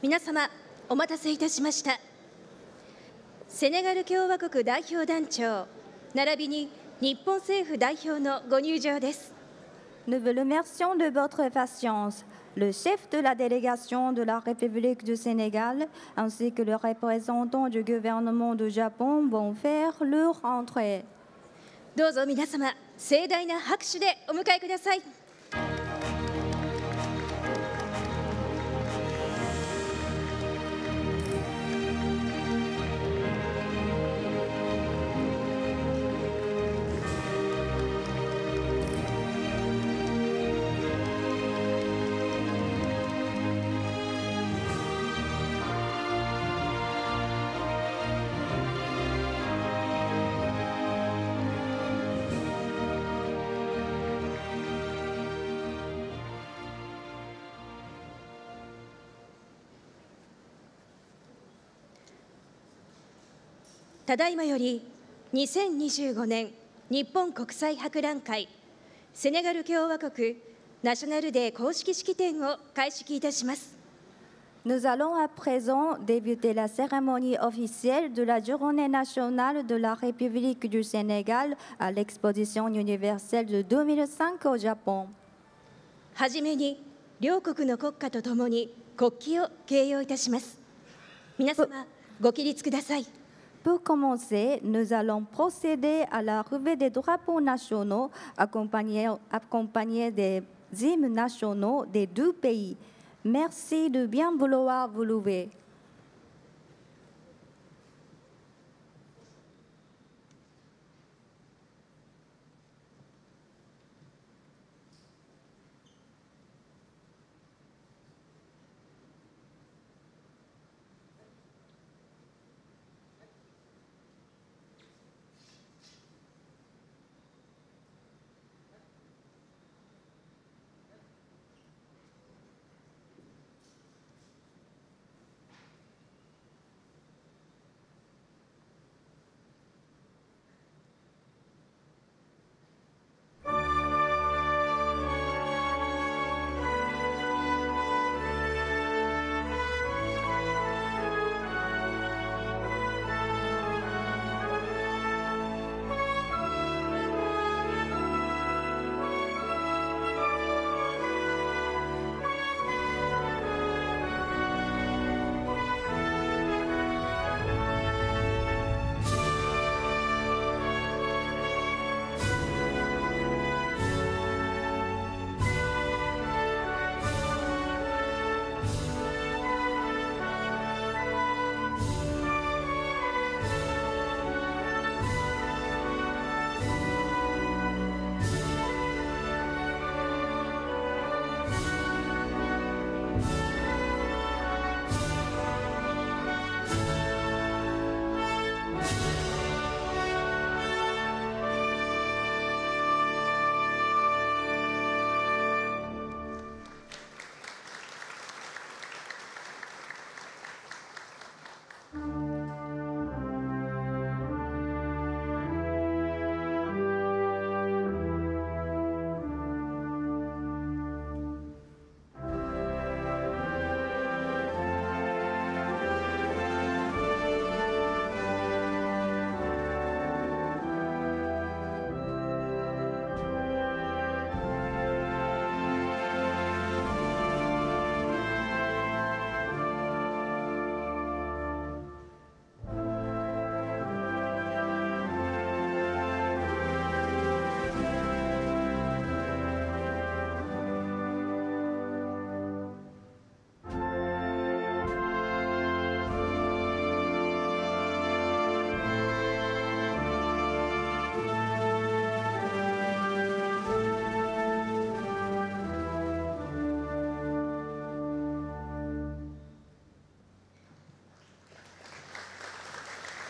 皆様、お待たせいたしました。セネガル共和国代表団長、並びに日本政府代表のご入場です。Nous vous remercions de votre patience. Le chef de la délégation de la République du Sénégal ainsi que le représentant du gouvernement du Japon vont faire leur entrée. どうぞ皆様、盛大な拍手でお迎えください。ただいまより2025年日本国際博覧会セネガル共和国ナショナルデー公式式典を開式いたします。Nous allons à présent débuter la cérémonie officielle de la Journée nationale de la République du Sénégal à l'exposition universelle de 2005 au Japon. はじめに両国の国歌とともに国旗を掲揚いたします。皆様ご起立ください。Pour commencer, nous allons procéder à la revue des drapeaux nationaux accompagnés des hymnes nationaux des deux pays. Merci de bien vouloir vous lever.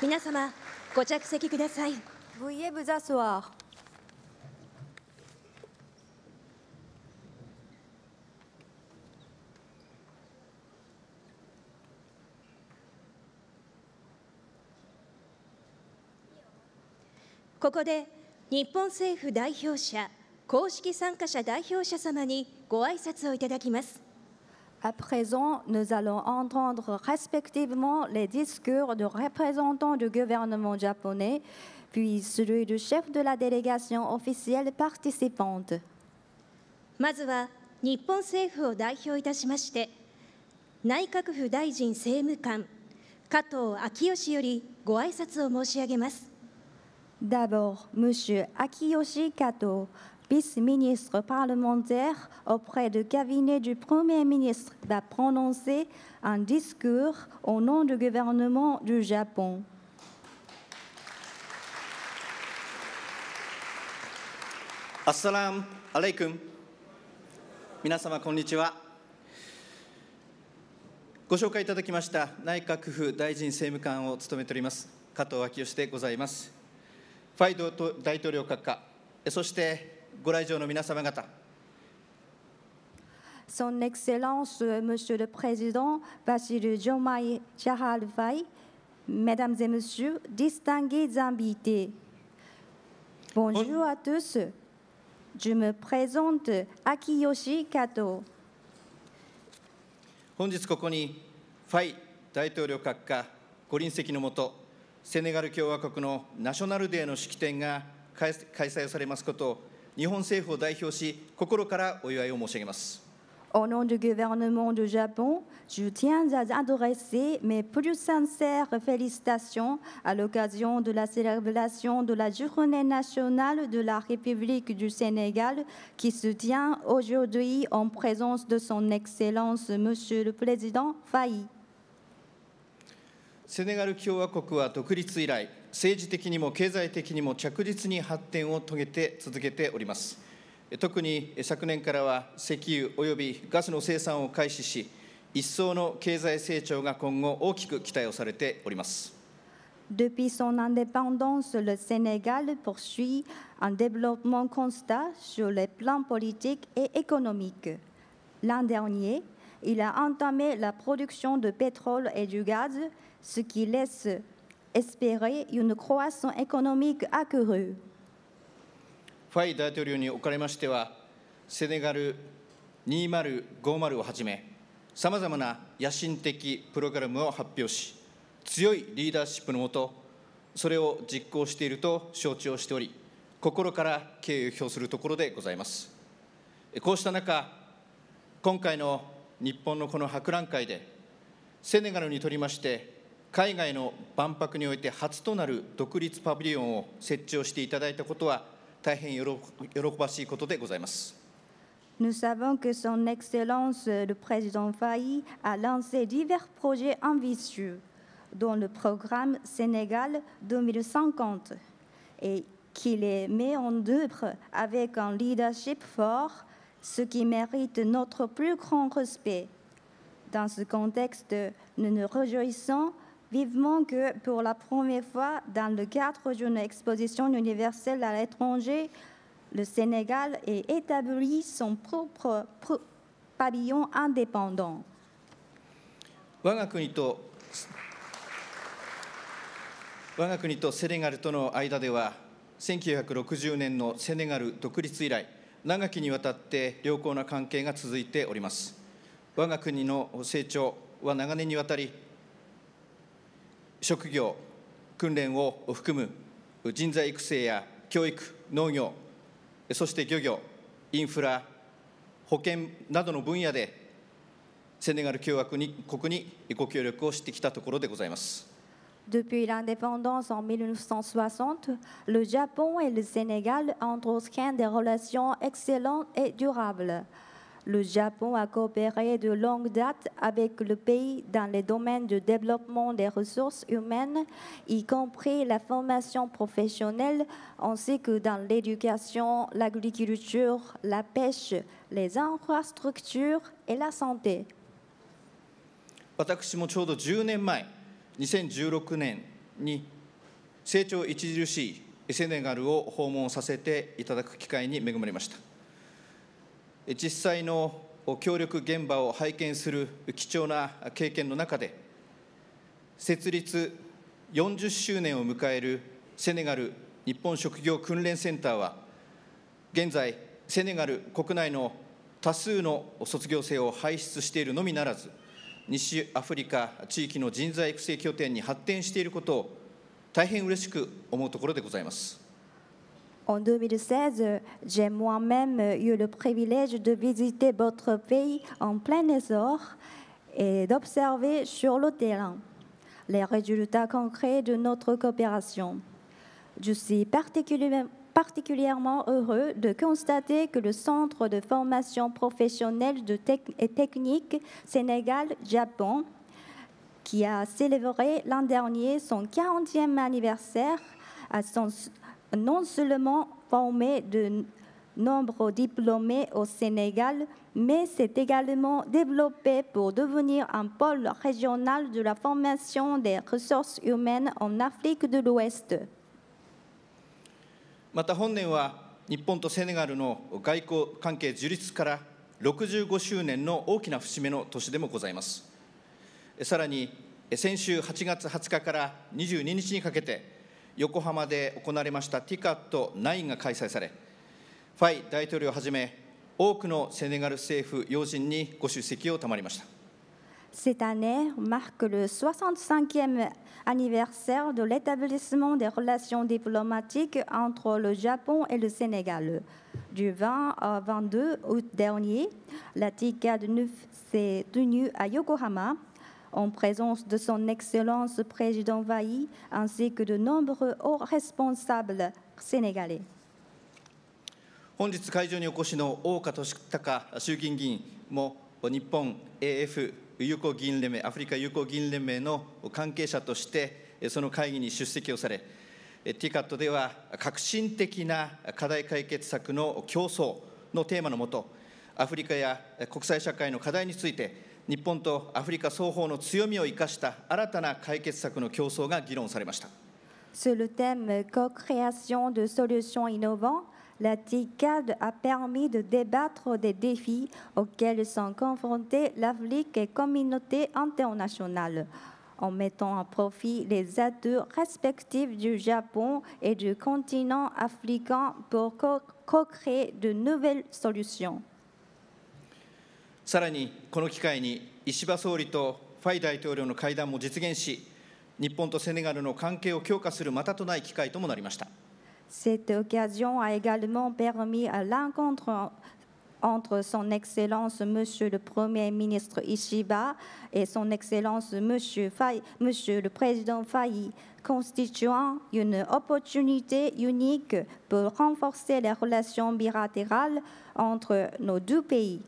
皆様、ご着席ください。Veuillez vous asseoir. ここで日本政府代表者、公式参加者代表者様にご挨拶をいただきます。À présent, nous allons entendre respectivement les discours de représentants du gouvernement japonais, puis celui du chef de la délégation officielle participante. まずは日本政府を代表いたしまして、内閣府大臣政務官、加藤昭義よりご挨拶を申し上げます。D'abord, M. Akiyoshi Kato, vice-ministre parlementaire auprès du cabinet du Premier ministre, va prononcer un discours au nom du gouvernement du Japon. Assalamu alaikum. 皆様こんにちは。ご紹介いただきました内閣府大臣政務官を務めております加藤昭義でございます。ファイド大統領閣下、そしてご来場の皆様方。Son Excellence, Monsieur le Président Bassirou Diomaye Diakhar Faye, Mesdames et Messieurs, distingués invités. Bonjour à tous. Je me présente Akiyoshi Kato. 本日ここにファイ大統領閣下ご臨席のもと、セネガル共和国のナショナルデーの式典が開催されますことを日本政府を代表し心からお祝いを申し上げます。Au nom du gouvernement du Japon, je tiens à adresser mes plus sincères félicitations à l'occasion de la célébration de la Journée nationale de la République du Sénégal qui se tient aujourd'hui en présence de son Excellence, Monsieur le Président Faye. セネガル共和国は独立以来、政治的にも経済的にも着実に発展を遂げて続けております。特に昨年からは石油およびガスの生産を開始し、一層の経済成長が今後大きく期待をされております。Depuis son indépendance, le Sénégal poursuit un développement constant sur les plans politiques et économiques. L'an dernier, il a entamé la production de pétrole et du gaz, ce qui laisse espérer une croissance économique accrue. ファイ大統領におかれましては、セネガル2050をはじめ、さまざまな野心的プログラムを発表し、強いリーダーシップのもと、それを実行していると承知をしており、心から敬意を表するところでございます。こうした中、今回の日本のこの博覧会で、セネガルにとりまして、海外の万博において初となる独立パビリオンを設置をしていただいたことは、大変喜ばしいことでございます。Nous savons que son Excellence le Président Faye a lancé divers projets ambitieux, dont le programme Sénégal 2050, et qu'il les met en œuvre avec un leadership fort, ce qui mérite notre plus grand respect. Dans ce contexte, nous nous réjouissons vivement que pour la première fois dans le cadre d'une exposition universelle à l'étranger, le Sénégal ait établi son propre pavillon indépendant. 我が国とセネガルとの間では、1960年のセネガル独立以来、長きにわたって良好な関係が続いております。我が国の成長は長年にわたり、職業、訓練を含む人材育成や教育、農業、そして漁業、インフラ、保険などの分野で、セネガル共和国にご協力をしてきたところでございます。Depuis l'indépendance en 1960, le Japon et le Sénégal entretiennent des relations excellentes et durables. Le Japon a coopéré de longue date avec le pays dans les domaines du développement des ressources humaines, y compris la formation professionnelle, ainsi que dans l'éducation, l'agriculture, la pêche, les infrastructures et la santé. 私もちょうど10年前、2016年に成長著しいセネガルを訪問させていただく機会に恵まれました。実際の協力現場を拝見する貴重な経験の中で、設立40周年を迎えるセネガル日本職業訓練センターは、現在、セネガル国内の多数の卒業生を輩出しているのみならず、西アフリカ地域の人材育成拠点に発展していることを大変嬉しく思うところでございます。En 2016, j'ai moi-même eu le privilège de visiter votre pays en plein essor et d'observer sur le terrain les résultats concrets de notre coopération. Je suis particulièrement heureux de constater que le Centre de formation professionnelle et technique Sénégal-Japon, qui a célébré l'an dernier son 40e anniversaire, a non seulement formé de nombreux diplômés au Sénégal, mais s'est également développé pour devenir un pôle régional de la formation des ressources humaines en Afrique de l'Ouest. また本年は日本とセネガルの外交関係樹立から65周年の大きな節目の年でもございます。さらに先週8月20日から22日にかけて横浜で行われました TICAD9 が開催され、ファイ大統領をはじめ多くのセネガル政府要人にご出席を賜りました。Cette année marque le 65e anniversaire de l'établissement des relations diplomatiques entre le Japon et le Sénégal. Du 20 au 22 août dernier, la TICAD9 s'est tenue à Yokohama en présence de son Excellence président Faye ainsi que de nombreux hauts responsables sénégalais. 本日会場にお越しの大岡俊孝衆議院議員も日本 AF 友好議員連盟、アフリカ友好議員連盟の関係者としてその会議に出席をされ、TICAD では革新的な課題解決策の競争のテーマのもと、アフリカや国際社会の課題について日本とアフリカ双方の強みを生かした新たな解決策の競争が議論されました。Sur le thème co-création de solutions innovantes, la TICAD a permis de débattre des défis auxquels sont confrontés l'Afrique et la communauté internationale, en mettant à profit les atouts respectifs du Japon et du continent africain pour co-créer de nouvelles solutions. さらにこの機会に石破総理とファイ大統領の会談も実現し、日本とセネガルの関係を強化するまたとない機会ともなりました。Cette occasion a également permis à l'encontre entre son Excellence Monsieur le Premier ministre Ishiba et son Excellence Monsieur le Président Faye, constituant une opportunité unique pour renforcer les relations bilatérales entre nos deux pays.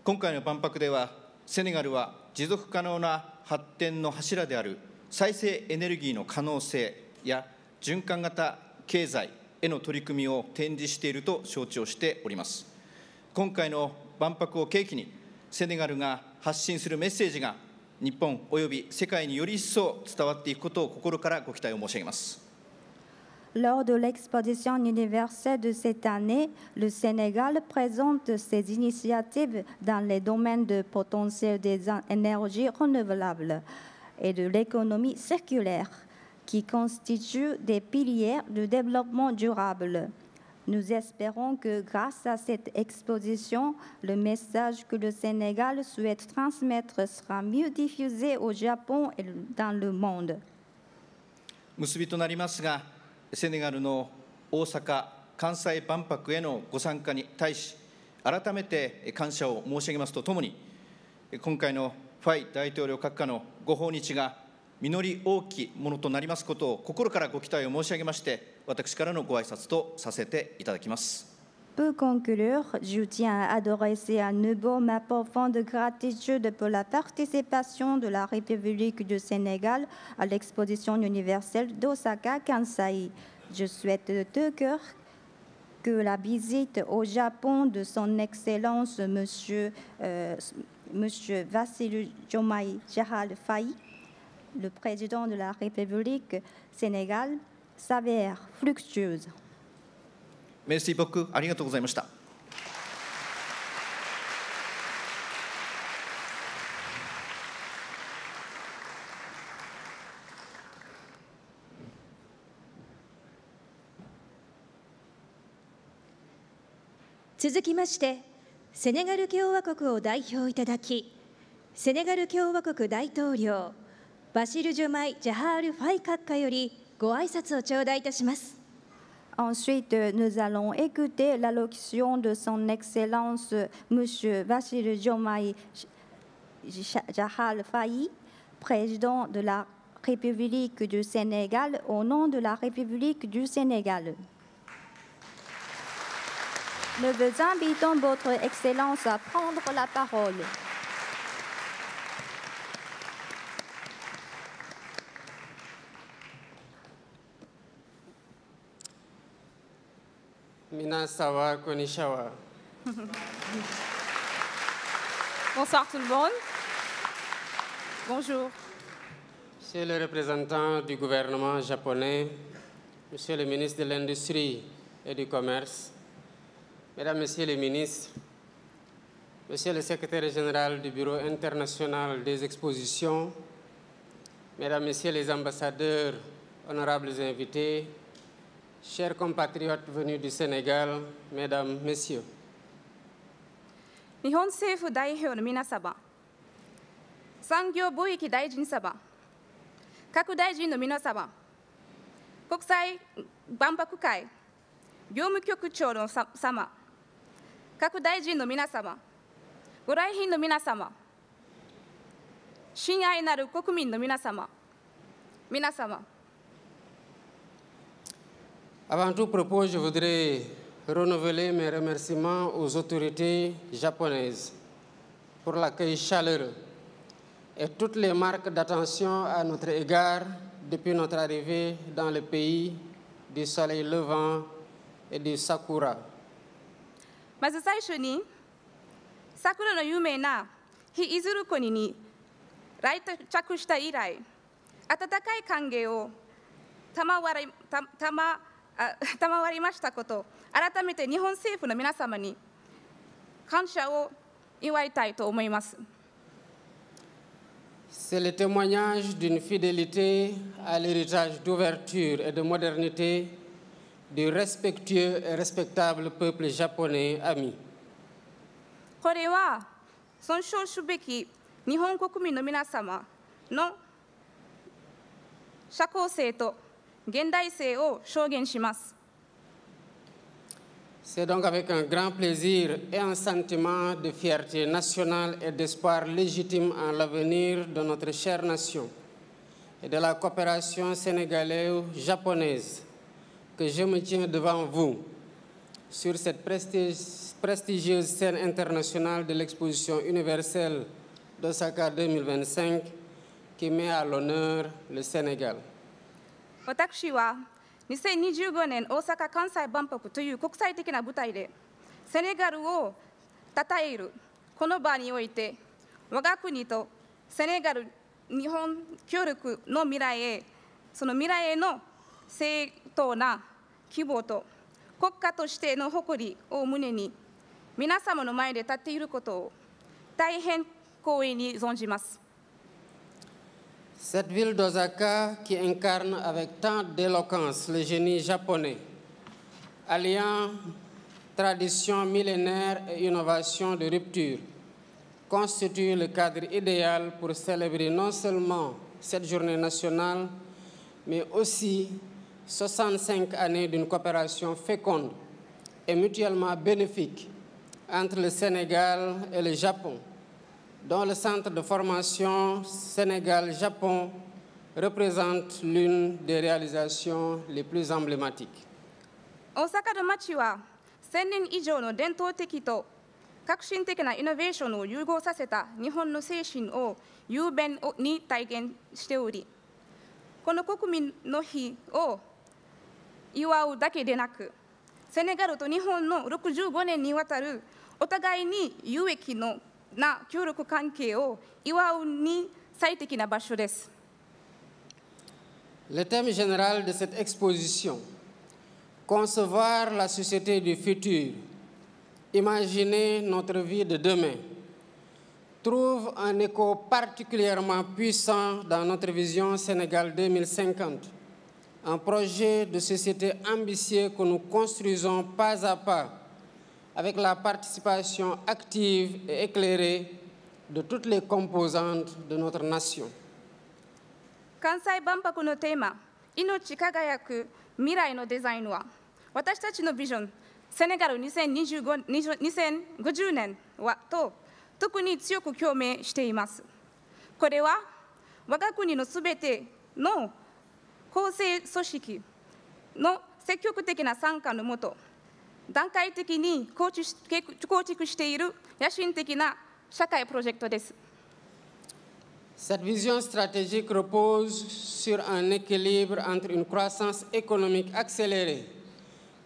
今回の万博では、セネガルは持続可能な発展の柱である再生エネルギーの可能性や循環型経済への取り組みを展示していると承知をしております。今回の万博を契機に、セネガルが発信するメッセージが日本および世界により一層伝わっていくことを心からご期待を申し上げます。Lors de l'exposition universelle de cette année, le Sénégal présente ses initiatives dans les domaines de potentiel des énergies renouvelables et de l'économie circulaire, qui constituent des piliers de développement durable. Nous espérons que grâce à cette exposition, le message que le Sénégal souhaite transmettre sera mieux diffusé au Japon et dans le monde. 結びとなりますが、セネガルの大阪・関西万博へのご参加に対し、改めて感謝を申し上げますとともに、今回のファイ大統領閣下のご訪日が実り大きいものとなりますことを心からご期待を申し上げまして、私からのご挨拶とさせていただきます。Pour conclure, je tiens à adresser à nouveau ma profonde gratitude pour la participation de la République du Sénégal à l'exposition universelle d'Osaka Kansai. Je souhaite de tout cœur que la visite au Japon de son Excellence Monsieur Bassirou Diomaye Diakhar Faye, le président de la République Sénégal, s'avère fructueuse. Merci beaucoup. ありがとうございました。続きまして、セネガル共和国を代表いただき、セネガル共和国大統領、バシル・ジョマイ・ジャハール・ファイ閣下よりご挨拶を頂戴いたします。Ensuite, nous allons écouter l'allocution de son Excellence M. Bassirou Diomaye Diakhar Faye, président de la République du Sénégal, au nom de la République du Sénégal. Nous vous invitons, Votre Excellence, à prendre la parole. Minasawa Konishawa. Bonsoir tout le monde. Bonjour. Monsieur le représentant du gouvernement japonais, Monsieur le ministre de l'Industrie et du Commerce, Mesdames, Messieurs les ministres, Monsieur le secrétaire général du Bureau international des expositions, Mesdames, Messieurs les ambassadeurs, honorables invités, chers compatriotes venus du Sénégal, Mesdames, Messieurs. 日本政府代表の皆様、産業貿易大臣様、各大臣の皆様、国際万博会業務局長の様、各大臣の皆様、ご来賓の皆様、親愛なる国民の皆様、皆様。Avant tout propos, je voudrais renouveler mes remerciements aux autorités japonaises pour l'accueil chaleureux et toutes les marques d'attention à notre égard depuis notre arrivée dans le pays du soleil levant et du sakura. まず最初に、桜の有名な日出ずる国に来着した以来、温かい歓迎を賜りましたこと、改めて日本政府の皆様に感謝を祝いたいと思います。C'est le témoignage d'une fidélité à l'héritage d'ouverture et de modernité du respectueux et respectable peuple japonais ami. これは尊重すべき日本国民の皆様の社交性と現代性を証言します。C'est donc avec un grand plaisir et un sentiment de fierté nationale et d'espoir légitime en l'avenir de notre chère nation et de la coopération sénégalo-japonaise que je me tiens devant vous sur cette prestigieuse scène internationale de l'exposition universelle d'Osaka 2025 qui met à l'honneur le Sénégal. 私は2025年大阪・関西万博という国際的な舞台でセネガルを称えるこの場において我が国とセネガル日本協力の未来へその未来への正当な希望と国家としての誇りを胸に皆様の前で立っていることを大変光栄に存じます。Cette ville d'Osaka qui incarne avec tant d'éloquence le génie japonais, alliant tradition millénaire et innovation de rupture, constitue le cadre idéal pour célébrer non seulement cette journée nationale, mais aussi 65 années d'une coopération féconde et mutuellement bénéfique entre le Sénégal et le Japon, dont le centre de formation Sénégal-Japon représente l'une des réalisations les plus emblématiques. 大阪の街は1000年以上の伝統的と革新的なイノベーションを融合させた日本の精神を雄弁に体現しており、この国民の日を祝うだけでなく、セネガルと日本の65年にわたるお互いに有益な協力関係を祝うに最適な場所です。Le thème général de cette exposition, concevoir la société du futur, imaginer notre vie de demain, trouve un écho particulièrement puissant dans notre vision Sénégal 2050, un projet de société ambitieux que nous construisons pas à pas avec la participation active et éclairée de toutes les composantes de notre nation. 関西万博のテーマ、命輝く未来のデザインは、私たちのビジョン、セネガル2050年はと特に強く共鳴しています。これは我が国のすべての構成組織の積極的な参加のもと、段階的に構築している野心的な社会プロジェクトです。Cette vision stratégique repose sur un équilibre entre une croissance économique accélérée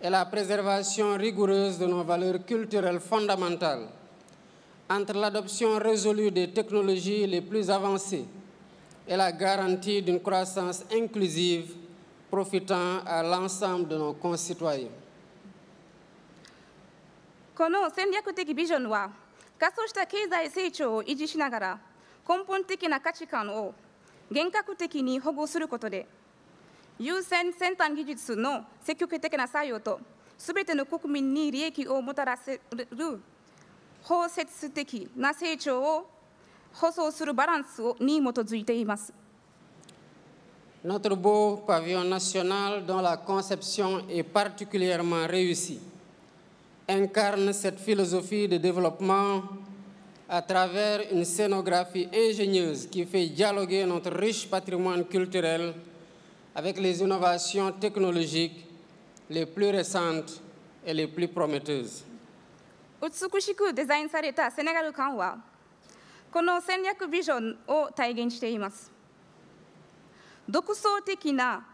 et la préservation rigoureuse de nos valeurs culturelles fondamentales, entre l'adoption résolue des technologies les plus avancées et la garantie d'une croissance inclusive profitant à l'ensemble de nos concitoyens. この戦略的ビジョンは、加速した経済成長を維持しながら、根本的な価値観を厳格的に保護することで、優先先端技術の積極的な作用と、すべての国民に利益をもたらせる包摂的な成長を保障するバランスに基づいています。Notre beau pavillon national, dont la conception est particulièrement réussie, incarne cette philosophie de développement à travers une scénographie ingénieuse qui fait dialoguer notre riche patrimoine culturel avec les innovations technologiques les plus récentes et les plus prometteuses. 美しくデザインされたセネガル館は、この戦略ビジョンを体現しています。独創的な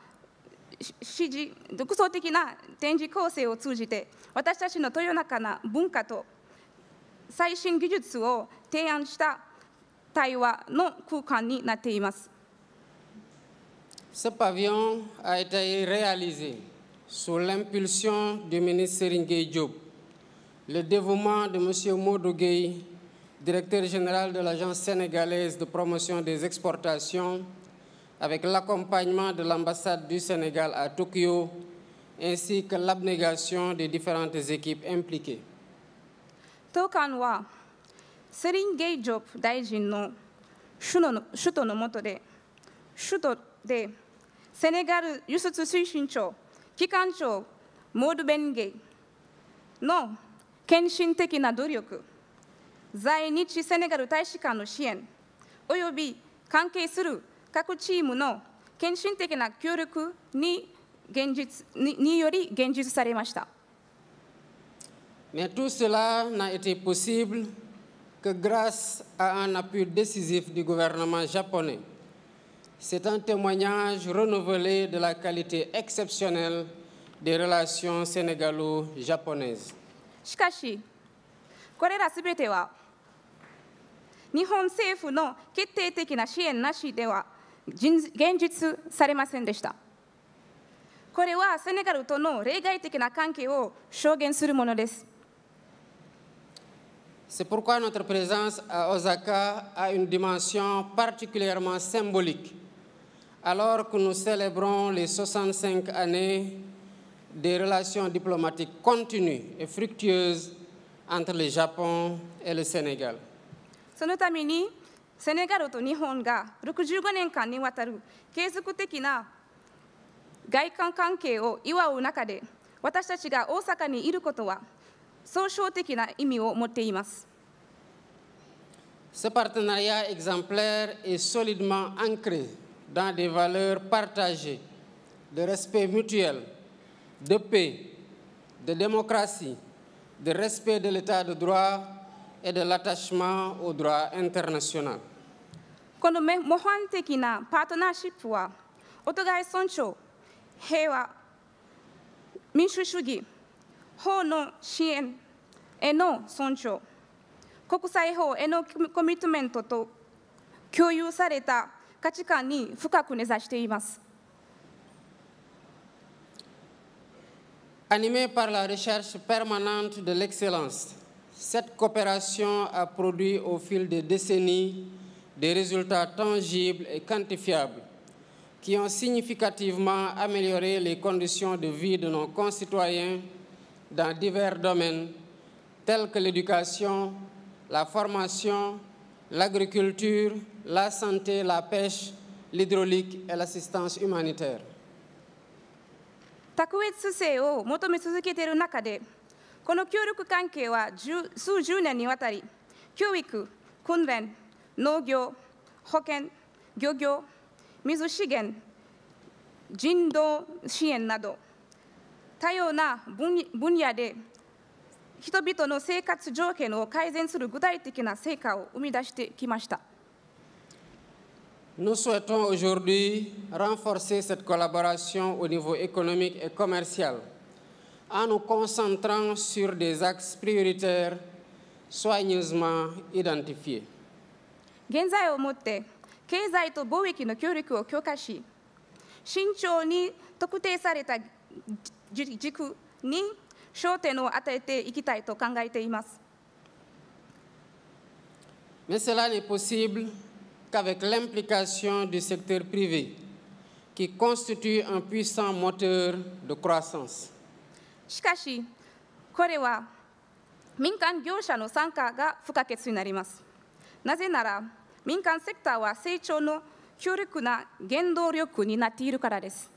展示構成を通じて、私たちの豊かな文化と最新技術を提案した対話の空間になっています。Ce pavillon a été réalisé sous l'impulsion du ministre Serigne Gueye Diop, le dévouement de M. Modou Gueye, directeur général de l'Agence sénégalaise de promotion des exportations, avec l'accompagnement de l'ambassade du Sénégal à Tokyo, ainsi que l'abnégation des différentes équipes impliquées. 当館はセリン・ゲイジョプ大臣の首都の下でセネガル輸出推進庁機関長モード・ベンゲイの献身的な努力、在日セネガル大使館の支援および関係する各チームの献身的な協力により現実されました。Mais tout cela n'a été possible que grâce à un appui décisif du gouvernement japonais. C'est un témoignage renouvelé de la qualité exceptionnelle des relations sénégalo-japonaises. しかし、これらすべては日本政府の決定的な支援なしでは現実されませんでした。これはセネガルとの例外的な関係を証言するものです。C'est pourquoi notre présence à Osaka a une dimension particulièrement symbolique, alors que nous célébrons les 65 années des relations diplomatiques continues et fructueuses entre le Japon et le Sénégal. そのために、セネガルと日本が65年間にわたる継続的な外交関係を祝う中で、私たちが大阪にいることは、総称的な意味を持っています。Ce partenariat exemplaire est solidement ancré dans des valeurs partagées de respect mutuel, de paix, de démocratie, de respect de l'état de droit et de l'attachement au droit international. この模範的なパートナーシップは、お互い尊重、平和、民主主義、法の支援への尊重、国際法へのコミットメントと共有された価値観に深く根ざしています。Animée par la recherche permanente de l'excellence, cette coopération a produit au fil des décennies des résultats tangibles et quantifiables qui ont significativement amélioré les conditions de vie de nos concitoyens dans divers domaines, tels que l'éducation, la formation, l'agriculture, la santé, la pêche, l'hydraulique et l'assistance humanitaire. 卓越性を求め続けている中で、この協力関係は数十年にわたり、教育、訓練、農業、保健、漁業、水資源、人道支援など、多様な分野で人々の生活条件を改善する具体的な成果を生み出してきました。Nous souhaitons aujourd'hui renforcer cette collaboration au niveau économique et commercial en nous concentrant sur des axes prioritaires soigneusement identifiés. 現在をもって経済と貿易の協力を強化し、慎重に特定された軸に焦点を与えていきたいと考えています。Mais cela n'est possible qu'avec l'implication du secteur privé, qui constitue un puissant moteur de croissance. しかし、これは民間業者の参加が不可欠になります。なぜなら、民間セクターは成長の強力な原動力になっているからです。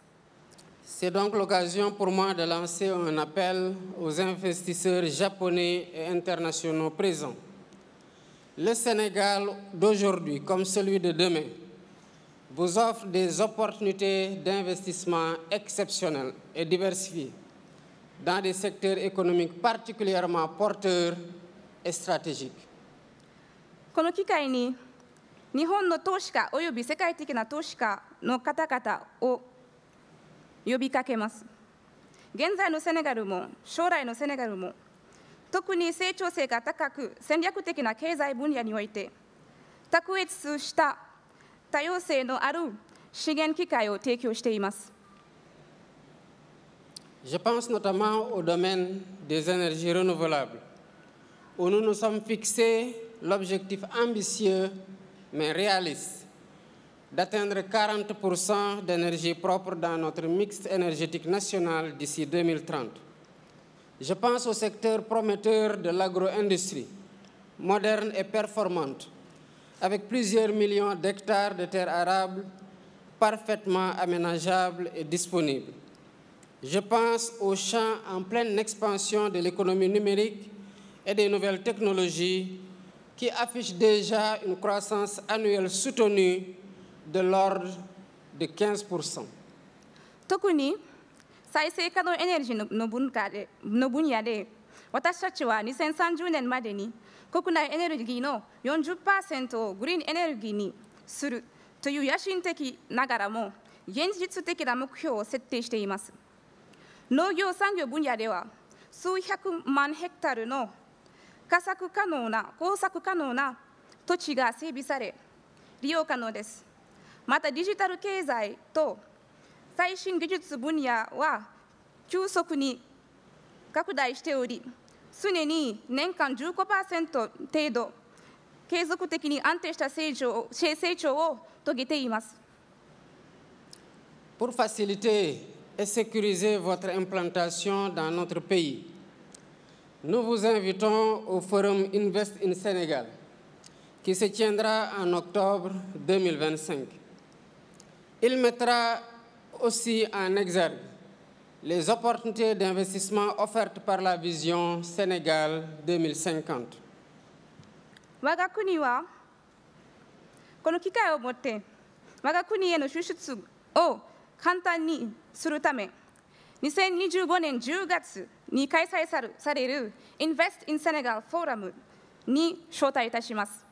C'est donc l'occasion pour moi de lancer un appel aux investisseurs japonais et internationaux présents. Le Sénégal d'aujourd'hui, comme celui de demain, vous offre des opportunités d'investissement exceptionnelles et diversifiées dans des secteurs économiques particulièrement porteurs et stratégiques. この機会に、日本の投資家および世界的な投資家の方々を呼びかけます。現在のセネガルも将来のセネガルも、特に成長性が高く戦略的な経済分野において、卓越した多様性のある資源機会を提供しています。Je pense notamment au domaine des énergies renouvelables, où nous nous sommes fixés l'objectif ambitieux mais réaliste d'atteindre 40% d'énergie propre dans notre mix énergétique national d'ici 2030. Je pense au secteur prometteur de l'agro-industrie, moderne et performante, avec plusieurs millions d'hectares de terres arables parfaitement aménageables et disponibles. Je pense aux champs en pleine expansion de l'économie numérique et des nouvelles technologies qui affichent déjà une croissance annuelle soutenue de l'ordre de 15%. 特に再生可能エネルギーの分野で、私たちは2030年までに国内エネルギーの 40% をグリーンエネルギーにするという野心的ながらも現実的な目標を設定しています。農業産業分野では数百万ヘクタールの耕作可能な土地が整備され利用可能です。またデジタル経済と最新技術分野は急速に拡大しており、常に年間 15% 程度、継続的に安定した成長を遂げています。Pour faciliter et sécuriser votre implantation dans notre pays, nous vous invitons au Forum Invest in Sénégal, qui se tiendra en octobre 2025. Il mettra aussi en exergue les opportunités d'investissement offertes par la vision Sénégal 2050. 我が国はこの機会をもって我が国への輸出を簡単にするため、2025年10月に開催される Invest in Senegal フォーラムに招待いたします。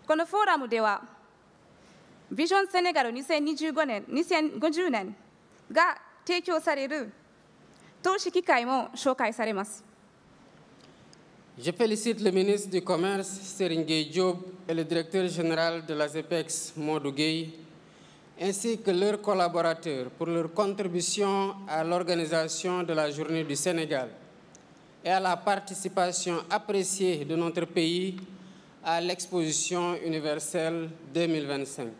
このフォーラムではビジョンセネガル2025年、2050年が提供される投資機会も紹介されます。Je félicite le ministre du Commerce, Serigne Gueye Diop, et le directeur général de l'ASEPEX, Modou Gueye, ainsi que leurs collaborateurs pour leur contribution à l'organisation de la Journée du Sénégal et à la participation appréciée de notre pays à l'exposition universelle 2025.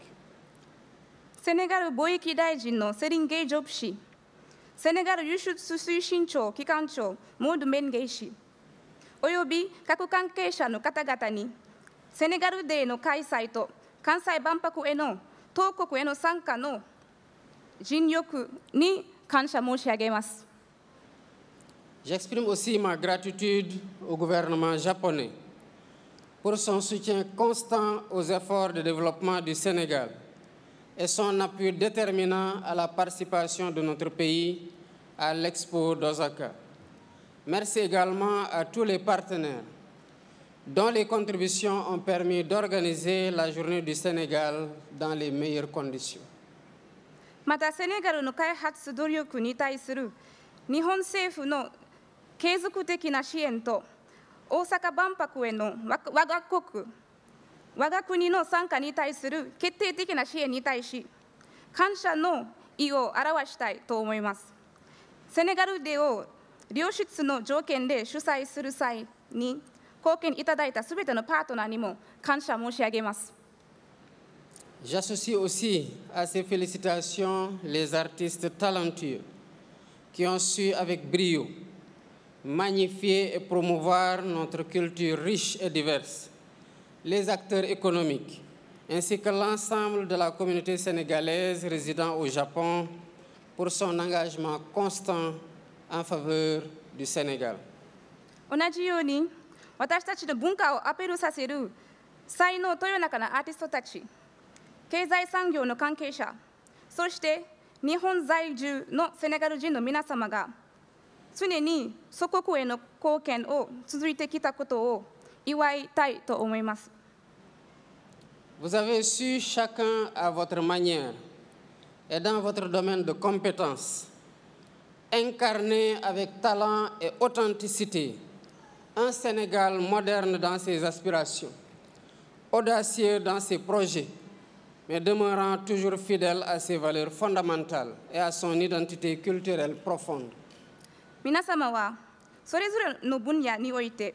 セネガル貿易大臣のセリン・ゲイ・ジョブ氏、セネガル輸出推進庁機関長モード・メンゲイ氏、および各関係者の方々に、セネガルデーの開催と関西万博への当国への参加の尽力に感謝申し上げます。J'exprime aussi ma gratitude au gouvernement japonais pour son soutien constant aux efforts de développement du Sénégal et son appui déterminant à la participation de notre pays à l'Expo d'Osaka. Merci également à tous les partenaires dont les contributions ont permis d'organiser la journée du Sénégal dans les meilleures conditions. また、セネガルの開発努力に対する日本政府の継続的な支援と、大阪万博への我が国の参加に対する決定的な支援に対し、感謝の意を表したいと思います。セネガルデーを良質の条件で主催する際に貢献いただいたすべてのパートナーにも感謝申し上げます。J'associe aussi à ces félicitations les artistes talentueux qui ont su avec brio magnifier et promouvoir notre culture riche et diverse, les acteurs économiques, ainsi que l'ensemble de la communauté sénégalaise résidant au Japon pour son engagement constant en faveur du Sénégal. 同じように、私たちの文化をアピールさせる才能豊かなアーティストたち、経済産業の関係者、そして日本在住のセネガル人の皆様が、常に祖国への貢献を続いてきたことを祝いたいと思います。Vous avez su chacun à votre manière et dans votre domaine de compétences, incarner avec talent et authenticité un Sénégal moderne dans ses aspirations, audacieux dans ses projets, mais demeurant toujours fidèle à ses valeurs fondamentales et à son identité culturelle profonde. 皆様はそれぞれの分野において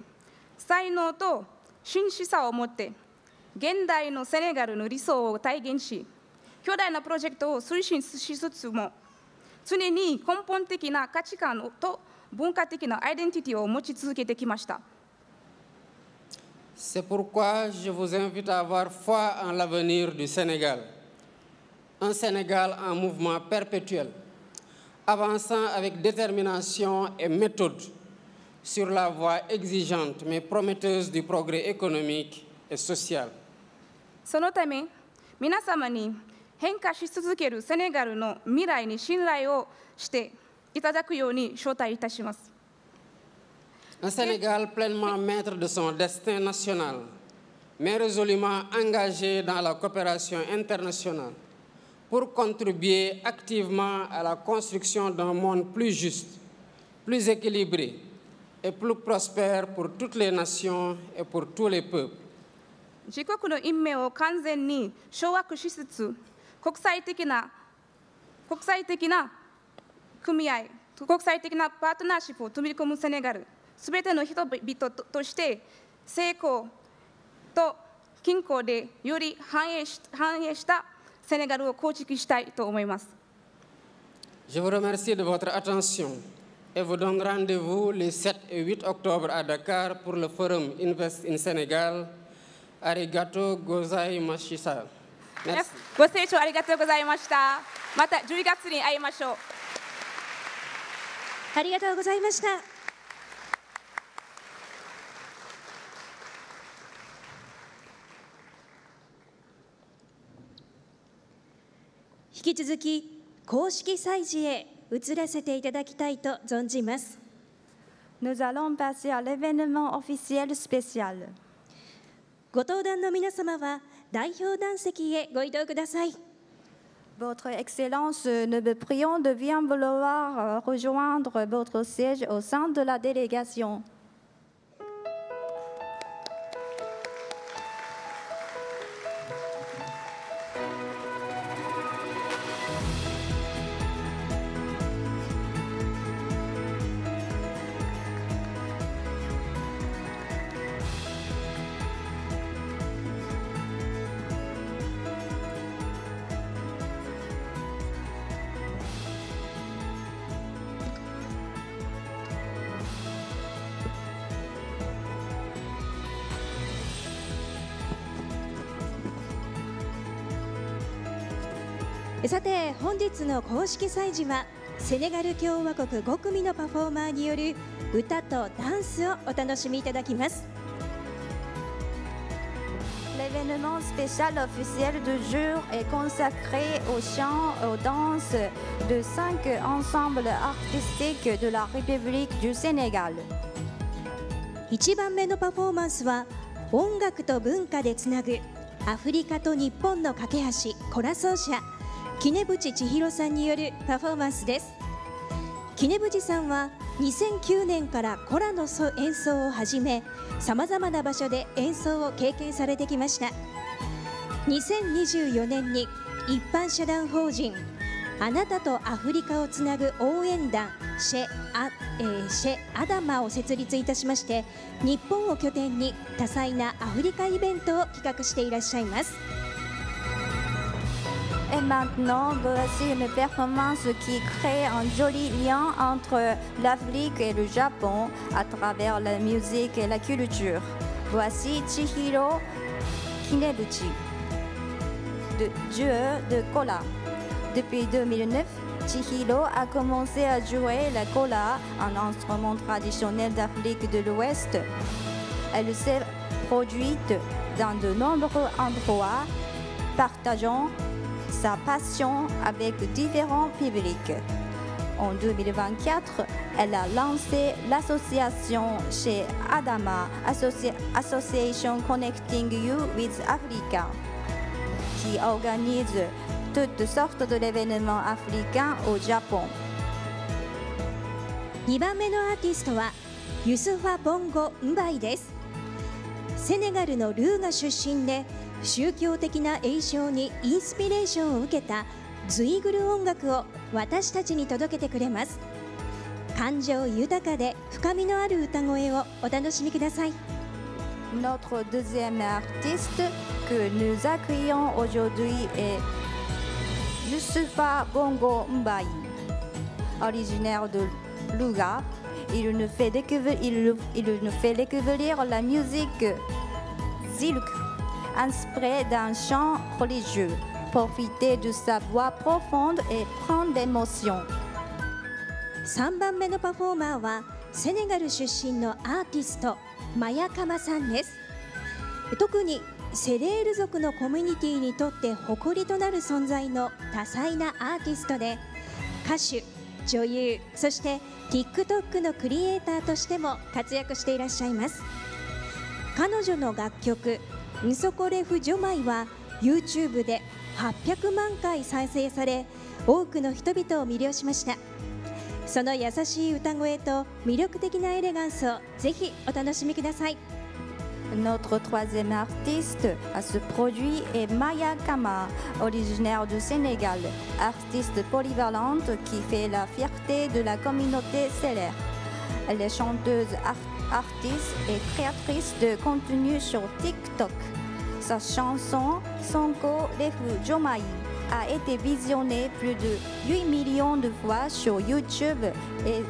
才能と真摯さを持って現代のセネガルの理想を体現し、巨大なプロジェクトを推進しつつも、常に根本的な価値観と文化的なアイデンティティを持ち続けてきました。C'est pourquoi je vous invite à avoir foi en l'avenir du Sénégal, un Sénégal en mouvement perpétuel, avançant avec détermination et méthode sur la voie exigeante mais prometteuse du progrès économique et social. そのため、皆様に変化し続けるセネガルの未来に信頼をしていただくように招待いたします。Un Sénégal pleinement maître de son destin national, mais résolument engagé dans la coopération internationale pour contribuer activement à la construction d'un monde plus juste, plus équilibré et plus prospère pour toutes les nations et pour tous les peuples. 自国の運命を完全に掌握しつつ、国際的な組合、国際的なパートナーシップを組み込むセネガル、すべての人々として成功と均衡でより繁栄したセネガルを構築したいと思います。Je vous remercie de votre attention et vous donne rendez-vous les 7 et 8 octobre à Dakar pour le forum Invest in Sénégal. Arigato gozaimasu. Merci. ご清聴ありがとうございました。また10月に会いましょう。ありがとうございました。引き続き公式祭事へ移らせていただきたいと存じます。Nous allons passer à l'événement officiel spécial. ご登壇の皆様は代表団席へご移動ください。Votre Excellence, nous vous prions de bien vouloir rejoindre votre siège au sein de la délégation. さて本日の公式祭事はセネガル共和国5組のパフォーマーによる歌とダンスをお楽しみいただきます。 L'événement spécial officiel du jour est consacré au chant et aux danses de 5 ensembles artistiques de la République du Sénégal. 1番目のパフォーマンスは音楽と文化でつなぐアフリカと日本の架け橋コラ奏者杵渕千尋さんによるパフォーマンスです。杵渕さんは2009年からコラの演奏を始め、さまざまな場所で演奏を経験されてきました。2024年に一般社団法人あなたとアフリカをつなぐ応援団シェアダマを設立いたしまして、日本を拠点に多彩なアフリカイベントを企画していらっしゃいます。 Et maintenant, voici une performance qui crée un joli lien entre l'Afrique et le Japon à travers la musique et la culture. Voici Chihiro Kinebuchi, joueur de kola. Depuis 2009, Chihiro a commencé à jouer la kola, un instrument traditionnel d'Afrique de l'Ouest. Elle s'est produite dans de nombreux endroits, partageant sa passion avec différents publics. En 2024, elle a lancé l'association chez Adama, Association Connecting You with Africa, qui organise toutes sortes d'événements africains au Japon. 2番目のアーティストはユスファ・ボンゴ・ンバイです。セネガルのルーガ出身で宗教的な詠唱にインスピレーションを受けたズイグル音楽を私たちに届けてくれます。感情豊かで深みのある歌声をお楽しみください。 Notre deuxième artiste que nous accueillons aujourd'hui est Youssoufa Bongo Mbaye. Originaire de Louga, il nous fait découvrir la musique zilk, inspirée d'un chant religieux. Profitez de sa voix profonde et prendre l'émotion. 3番目のパフォーマーはセネガル出身のアーティストマヤカマさんです。特にセレール族のコミュニティにとって誇りとなる存在の多彩なアーティストで、歌手、女優、そして TikTok のクリエイターとしても活躍していらっしゃいます。彼女の楽曲「ンソコレフ・ジョマイ」は YouTube で800万回再生され、多くの人々を魅了しました。その優しい歌声と魅力的なエレガンスをぜひお楽しみください。 Notre troisième artiste à ce produit est Maya Kama, originaire du Sénégal, artiste polyvalente qui fait la fierté de la communauté sérère. Elle est chanteuse, artiste et créatrice de contenu sur TikTok. Sa chanson Sonko Refu Jomai a été visionnée plus de 8 millions de fois sur YouTube et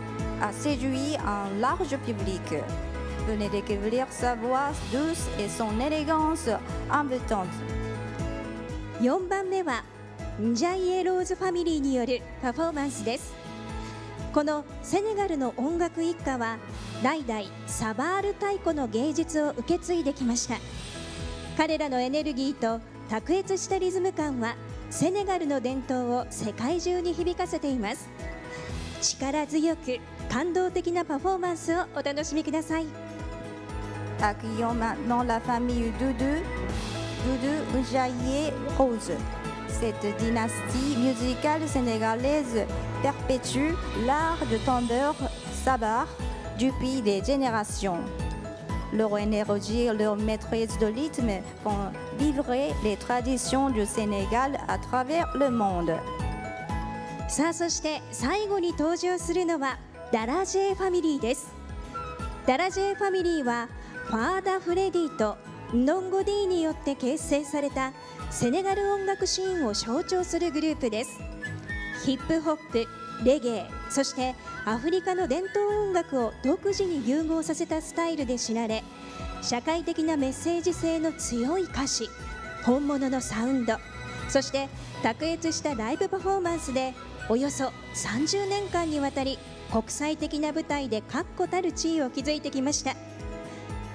a séduit un large public. Venez découvrir sa voix douce et son élégance envoûtante. 4番目はンジャイエローズファミリーによるパフォーマンスです。このセネガルの音楽一家は代々サバール太鼓の芸術を受け継いできました。彼らのエネルギーと卓越したリズム感はセネガルの伝統を世界中に響かせています。力強く感動的なパフォーマンスをお楽しみください。 Accueillons maintenant la famille Doudou Ndiaye Rose. Cette dynastie musicale sénégalaise perpétue l'art de tambour sabar depuis des générations. Leur énergie et leur maîtrise de rythme font vibrer les traditions du Sénégal à travers le monde. さあ、そして最後に登場するのはダラジェファミリーです。ダラジェファミリーはファーダ・フレディとンドンゴディによって結成されたセネガル音楽シーンを象徴するグループです。ヒップホップ、レゲエ、そしてアフリカの伝統音楽を独自に融合させたスタイルで知られ、社会的なメッセージ性の強い歌詞、本物のサウンド、そして卓越したライブパフォーマンスでおよそ30年間にわたり国際的な舞台で確固たる地位を築いてきました。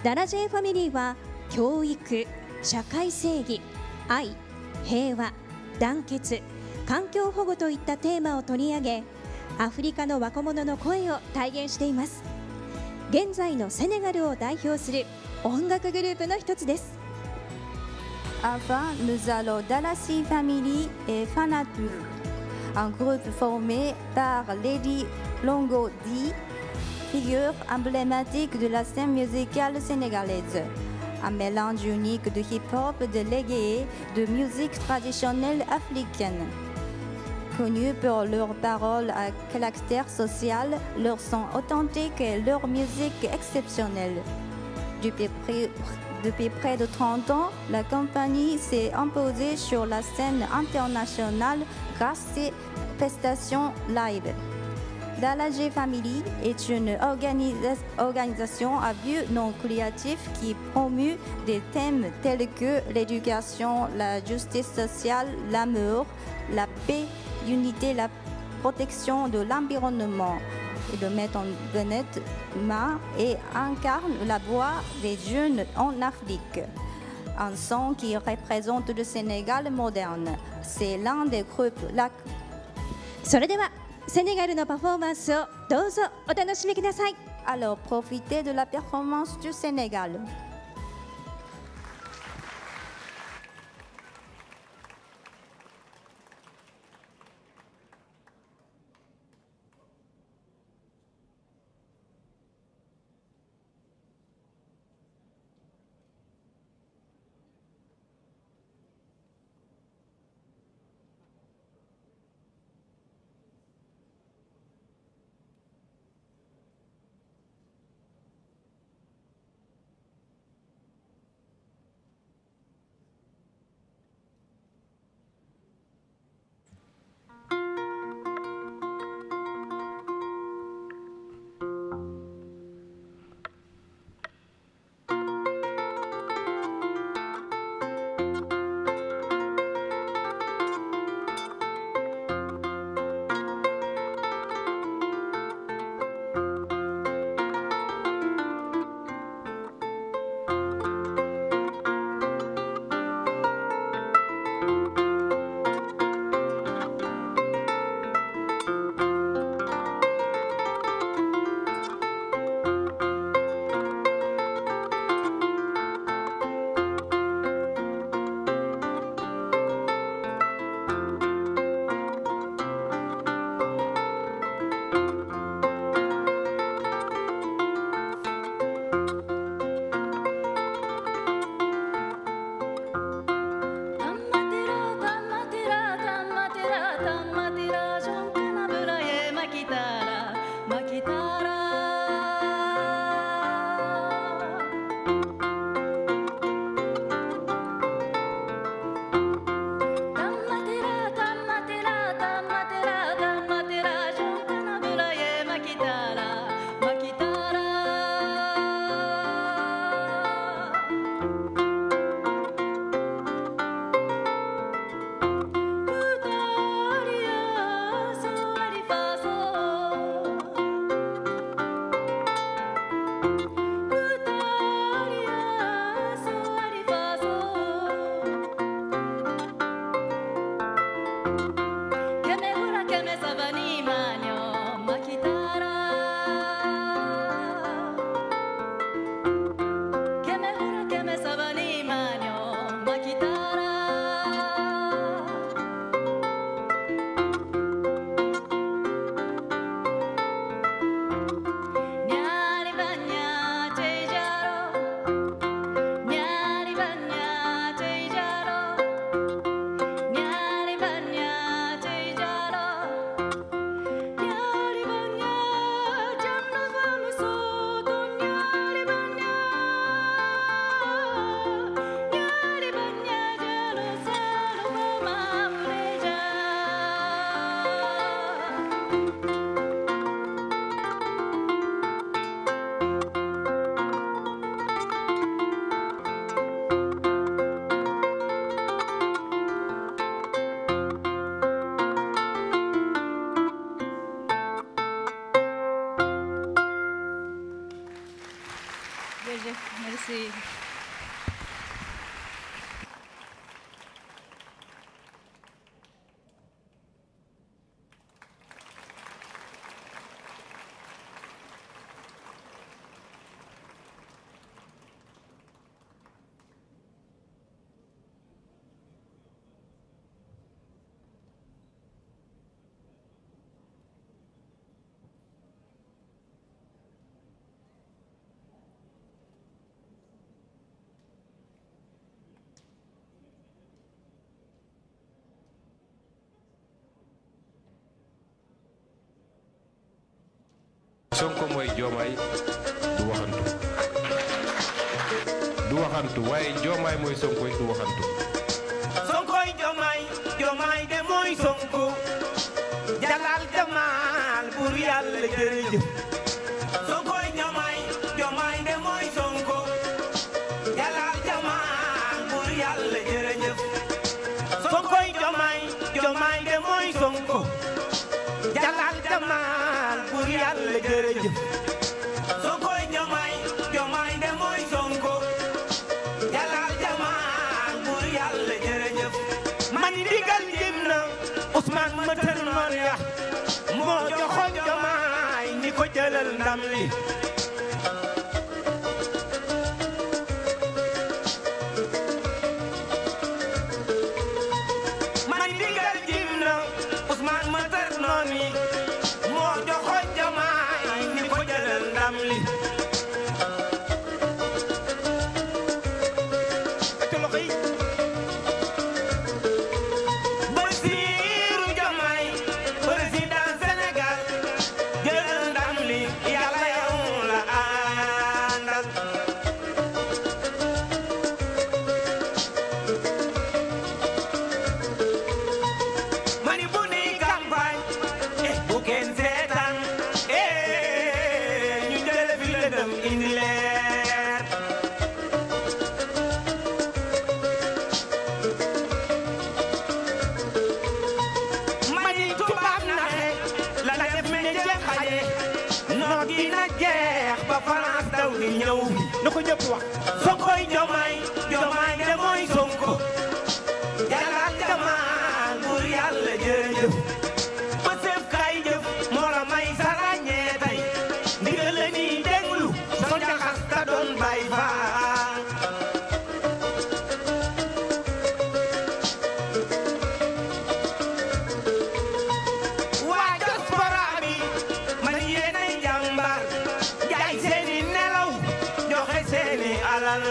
ダラジェファミリーは教育、社会正義、愛、平和、団結、環境保護といったテーマを取り上げ、アフリカの若者の声を体現しています。現在のセネガルを代表する音楽グループの一つです。Enfin, nous allons Dalasi Family et Fanatur, un groupe formé par Lady Longo Di, figure emblématique de la scène musicale sénégalaise. Un mélange unique de hip-hop, de reggae et de musique traditionnelle africaine. Connus pour leurs paroles à caractère social, leur son authentique et leur musique exceptionnelle. Depuis près de 30 ans, la compagnie s'est imposée sur la scène internationale grâce à ses prestations live. Dalajé Family est une organisation à but non lucratif qui promeut des thèmes tels que l'éducation, la justice sociale, l'amour, la paix, l'unité, la protection de l'environnement et de mettre en bien et incarne la voix des jeunes en Afrique. Un son qui représente le Sénégal moderne. C'est l'un des groupes. それではセネガルのパフォーマンスをどうぞお楽しみください。 Alors profitez de la performance du Sénégal. Merci. Sonko mooy Diomaye du waxantu waaye Diomaye mooy Sonko du waxantu. Sonkoy Diomaye de mooy Sonko jalal jamal bur Yàlla jërëjëf. Sonkoy Diomaye de mooy Sonko jalal jamal bur Yàlla jërëjëf. Sonkoy Diomaye de mooy Sonko jalal jamal bur Yàlla jërëjëf. Sonkoy Diomaye de mooy Sonko jalal jamal bur Yàlla jërëjëf. Mani digal jëm na Ousmane ma tër noon ya moo joxoon Diomaye ni ko jëlal ndam li. Mani digal jëm na Ousmane ma tër noon yi moo joxoon Diomaye ni ko jëlal ndam li. Bassirou Diomaye président Sénégal jëlal ndam li Yàlla yow la àndal. Mani bu ni campagne bu kenn seetaan ñu jële fi lëndëm indi leer. Mani tubaab naxe la def métier xaye noo dina jeex ba France daw di ñëw na ko ñëpp wax. Sonkoy Diomaye de mooy Sonko jalal jamal bur Yàlla jërëjëf. Pastef kay jëf moo la may sa ràññee tey ndigal la ñuy déglu soo jaxas ta doon bay faa. Waa diaspora bi man yéenay jàmbaar jaay seeni nelaw joxe seeni alal.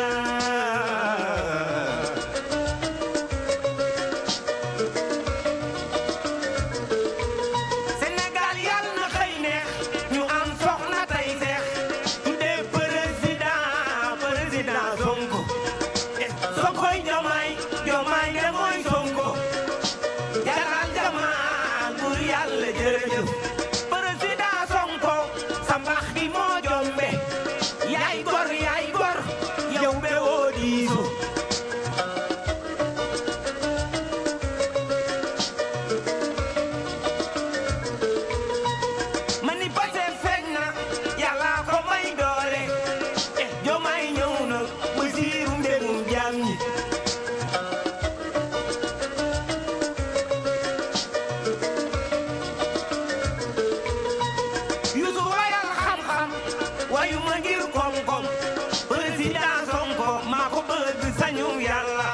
Sénégal yàlla na xëy neex ñu am soxna tey seex tuddee président Sonko. Sonkoy Diomaye de mooy Sonko jalal jamal bur Yàlla jërëjëf. Président Sonko sa mbax gi moo jombe yaay gor yow be woo diisu. Mani Pastef feeñ na Yàlla ko may doole Diomaye ñëw na Bassirou mbégum jaam ñi. Youssou wayal xam-xam wayu ma ngir koom-koom président Sonko maa ko bëgg sañu Yàlla.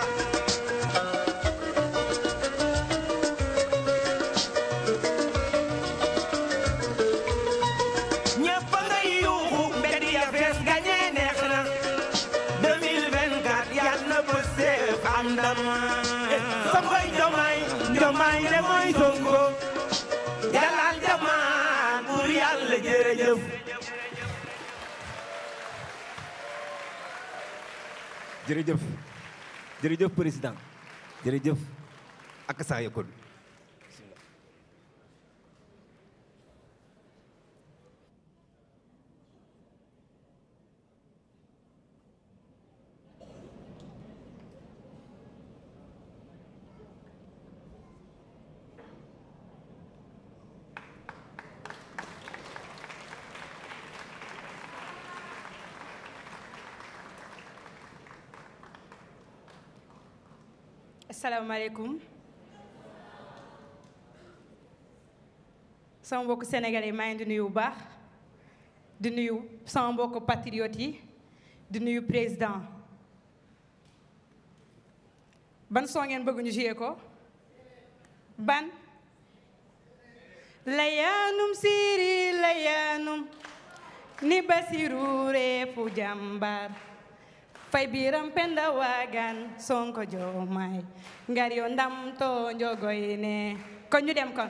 ñëpp a ngay yuuxu mbedd ya fees gañe neex na 2024 Yàlla na Pastef am ndam. Sonkoy Diomaye de mooy Sonko jalal jamal bur Yàlla jërëjëf. jërëjëf président jërëjëf ak saa yëkkul. asalaamaaleykum sama mbokk sénégalais maa ngi di nuyu bu baax di nuyu sama mbokk patriote yi di nuyu président ban soo ngeen bëgg ñu jouer ko ban layanum siri layanum ni Basiru reefu jàmbar fay biram penda waagan Sonko Diomaye ngar yo ndam to njogoy ne kon ñu dem kon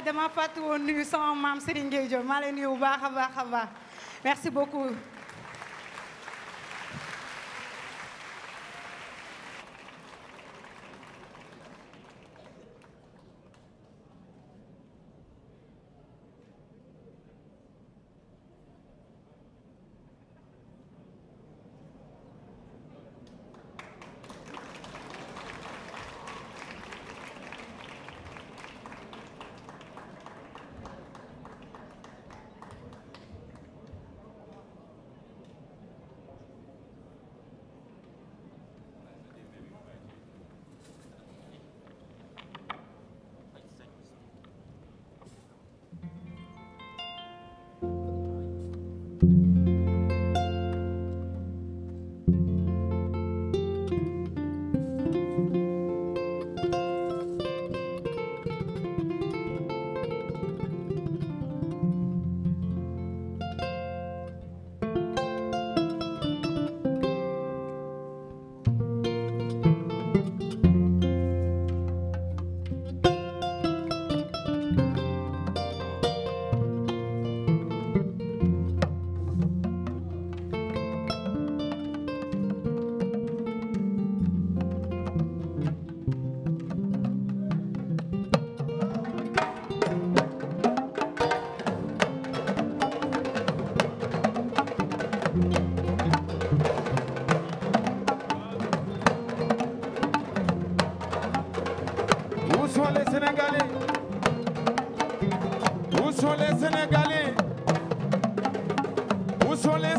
dama fàtte woon nuyu sama maam Serigne Gueye Diop maa lay nuyu bu baax a baax a baax merci beaucoup.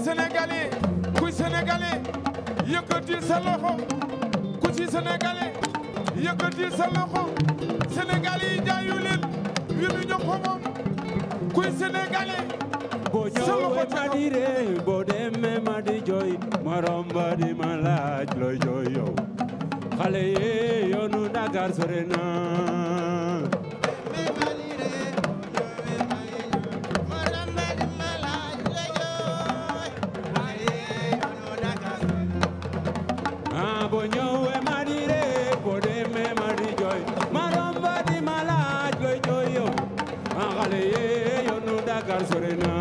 sénégalais kuy sénégalais yëkkatil sa loxo ku ci sénégalais yëkkatil sa loxo sénégalais yi jaayu leen wi ñoo ko moom kuy sénégalais boo ñëwee ma di ree boo demee ma di jooy morom ba di ma laaj looy jooy yow xale yi yoonu Dakar sore na boo ñëwee ma di ree boo demee ma di jooy morom ba di ma laaj looy jooy yow xale yi yoonu Dakar sore na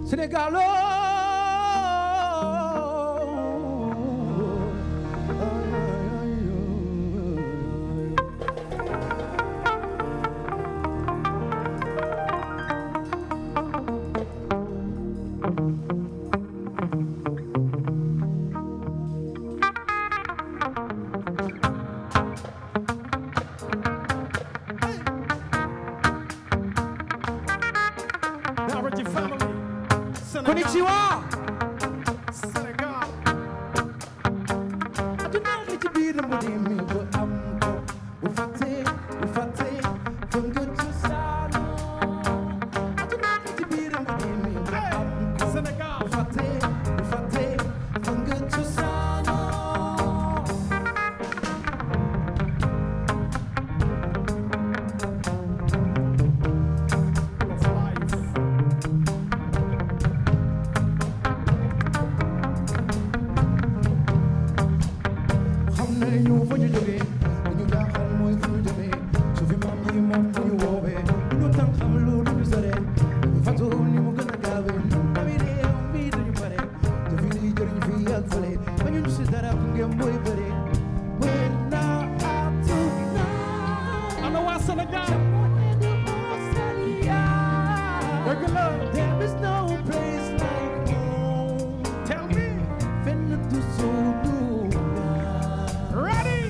Sénégal Konnichiwa. Sénégal. Aduna li ci biir mu di mi ba am ko. Bu fàtte fa nga cosaano. Aduna li ci biir mu di mi ba am ko. Sénégal. Bu fàtte fa nga cosaano. ñu fa ñu jógee ñu jaaxal mooy fu ñu jëmee su fi maam yi moom fu ñu woowee ñu tan xam lu duñu sore ñu fatu ni mu gën a gaawee ndawi réew mi duñu pare te fi li jëriñ fii ak fële ba ñu si dara fu ngeen mooy bëre wéen naa àdduna ana waa Sénégal dëgg la there is no place like home tell me fenn du sunu ready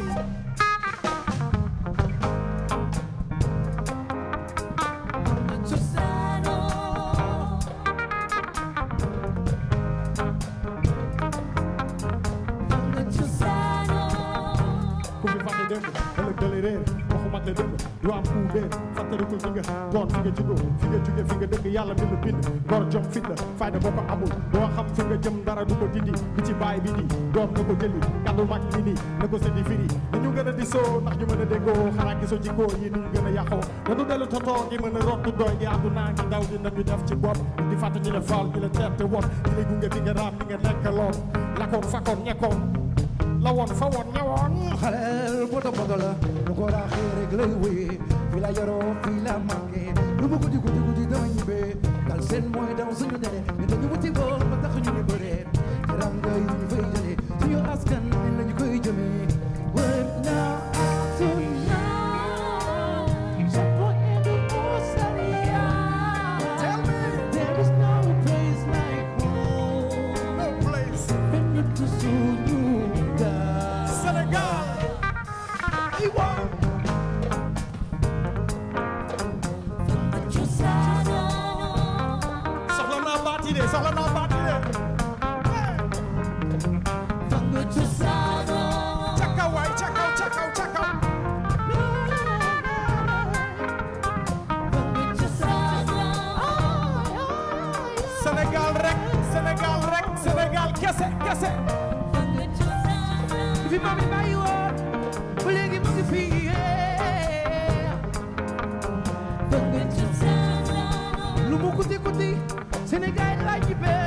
ku fi fàtte démb ëllëg dale réer waxu mag la démb du am ku béer fàttalikul fi nga doon fi nga juddoo fi nga jóge fi nga dëkk yàlla mi la bind ngor jom fit la fayda boo ko amul doo xam fi nga jëm dara du ko dindi bi ci baay bi di doom na ko jëli kaddu mag ni nii na ko sëddi firi dañu gën a di soo ndax ñu mën a déggoo xanaa gisoo ci góor yi ni ñu gën a yàqoo dañu dellu totoo gi mën a rottu doy gi àdduna ngi daw di nañu def ci bopp di fàtte ñu ne faal di la teerte woon di lay gunge fi nga raam ni nga nekk loon lakoon fakoon ñekkoon la woon fa woon ñëwoon xaleel poto poto la lu ko raaxee rek lay wéyee fii la yoroo fii la màggee lu mu guddi guddi guddi dama ñibbee dal seen mooy daw suñu dere ñu dañu wuti bool ba tax ñu ne bëree teram nga yi ñu fay jëlee suñu askan ni lañu koy jëmee wër naa àdduna Japon indi Australia tell me there is no place like home no place fenn du suñu Sénégal Iwa soxla naa baati de soxla naa baati de cakaw waay cakaw cakaw cakaw Sénégal rek Sénégal rek Sénégal kese kese fi ma mi bàyyi woon ba léegi mu ngi fii lu mu kuti kuti Sénégal laaj ji bee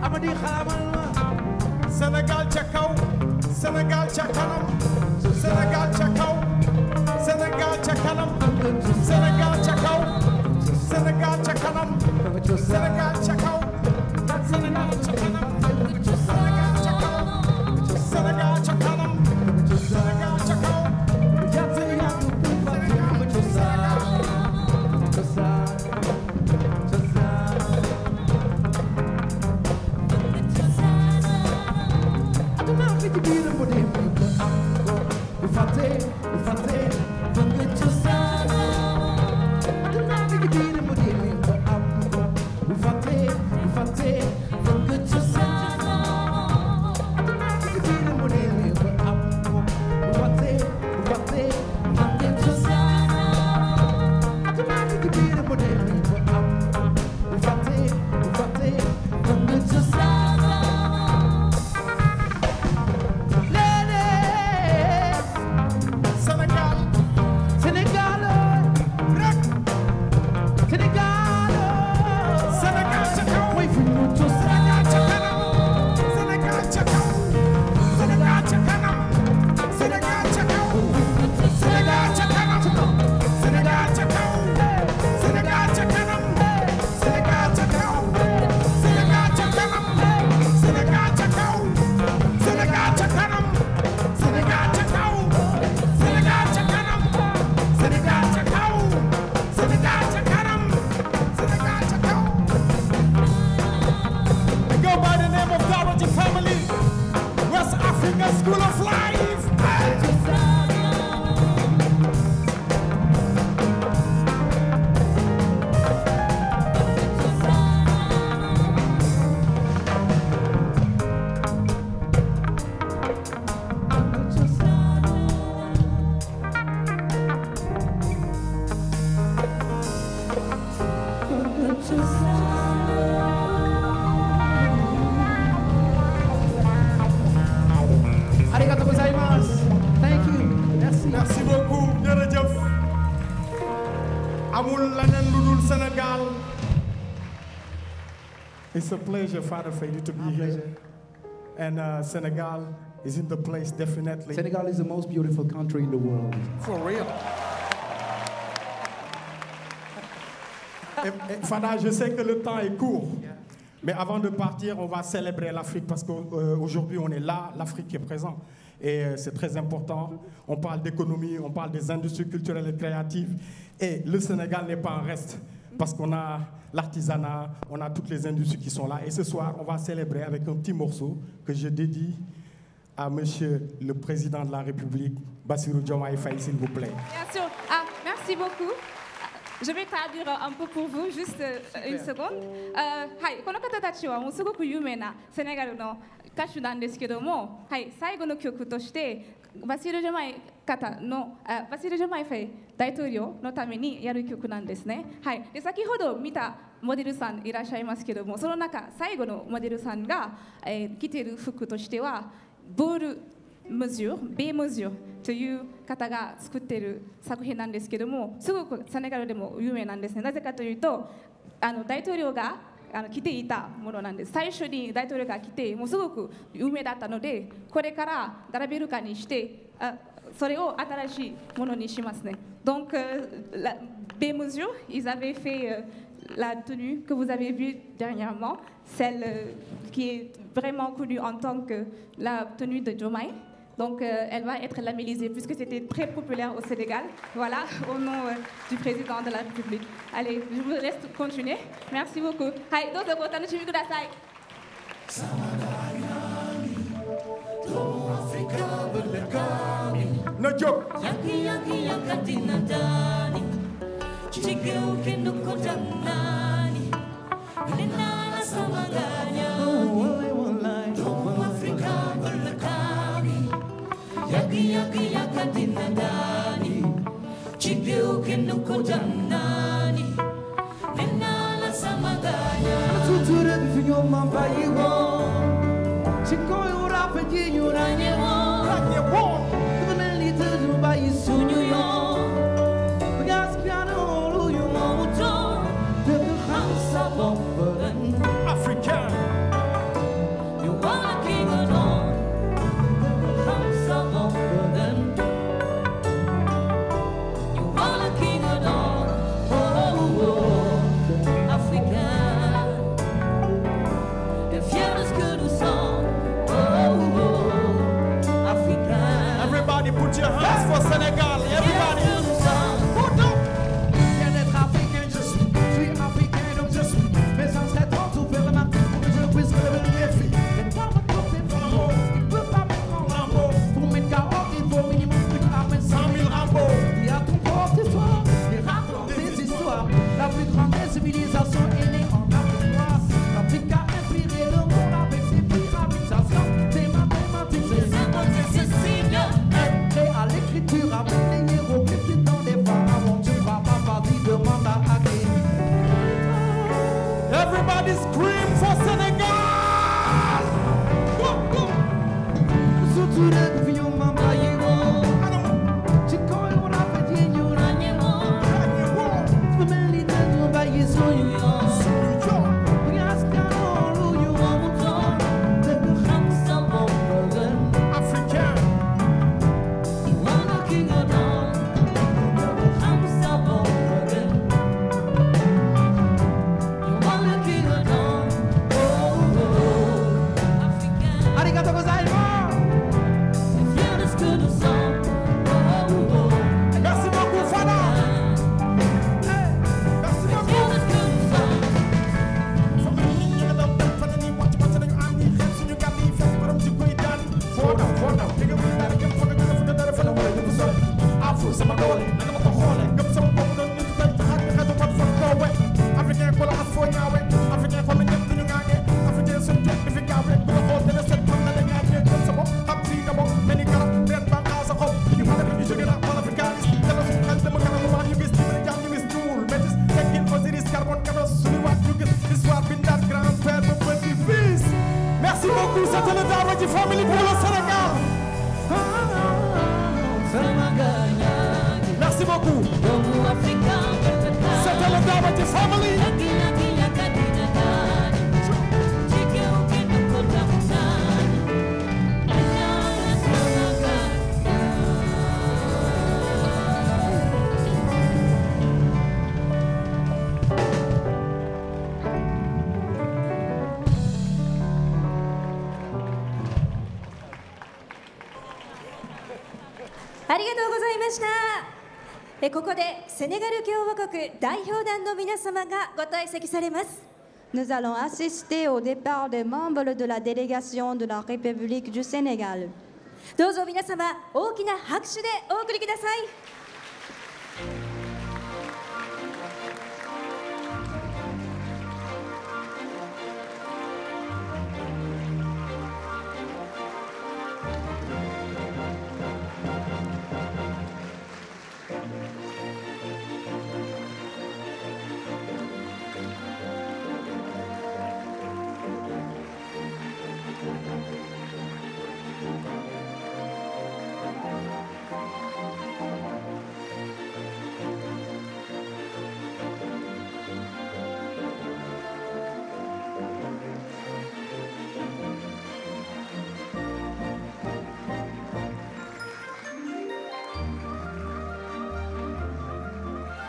Amady xaaral ma Sénégal ca kaw Sénégal ca kanam Sénégal ca kaw Sénégal ca kanam Sénégal ca kaw Sénégal ca kanam Sénégal ca kaw Sénégal ca kanam Sénégal ca kaw Sénégal ca kanam Sénégal ca kaw Fate amul leneen lu dul Sénégal. It's a pleasure, Father Fady, to be here. And Senegal is in the place, definitely. Senegal is the most beautiful country in the world. For real. Fada, je sais que le temps est court. Mais avant de partir, on va célébrer l'Afrique parce qu'aujourd'hui, on est là, l'Afrique est présente. Et c'est très important. On parle d'économie, on parle des industries culturelles et créatives. Et le Sénégal n'est pas en reste parce qu'on a l'artisanat, on a toutes les industries qui sont là. Et ce soir, on va célébrer avec un petit morceau que je dédie à Monsieur le Président de la République, Bassirou Diomaye Faye, s'il vous plaît. Bien sûr. Merci beaucoup. Je vais traduire un peu pour vous, juste une seconde. この方たちはもうすごく有名なセネガルの歌手なんですけども、最後の曲としてバシル・ジョマイファイ大統領のためにやる曲なんですね。で先ほど見たモデルさんいらっしゃいますけども、その中最後のモデルさんが、着ている服としてはボールムズュー、ベームズューという方が作っている作品なんですけども、すごくセネガルでも有名なんですね。なぜかというと、大統領が着ていたものなんです。最初に大統領が着て、もうすごく有名だったので、これから並べるかにして、それを新しいものにしますね。Donc, Bé Mesure, ils avaient fait la tenue que vous avez vue dernièrement, celle qui est vraiment connue en tant que la tenue de Diomaye. Donc, elle va être labellisée puisque c'était très populaire au Sénégal. Voilà, au nom du président de la République. Allez, je vous laisse continuer. Merci beaucoup. Hai, do ko tanu chimi kudasai. No joke. Yaki yakati nadani. Chigeu kendo kodanani. Nena samaganya. Africa berlekami. Yaki yakati nadani. Chigeu kendo kodanani. Nena samaganya. Tuture bifinyo mambayiwo. Chikoyo rapedinyo ranyewo. Africain. You wanna king alone. House of Oberlin. You wanna king alone. Oh, Africain. Et fiers que nous sommes. Oh, Africain. Everybody put your hands for Senegal. Everybody. Everybody scream for Senegal! Go, go! Merci beaucoup, c'était le Darwadi Family pour le Sénégal. Merci beaucoup. Baba ci family.ありがとうございました。ここでセネガル共和国代表団の皆様がご退席されます。 Nous allons assister au départ des membres de la délégation de la République du Sénégal. どうぞ皆様大きな拍手でお送りください。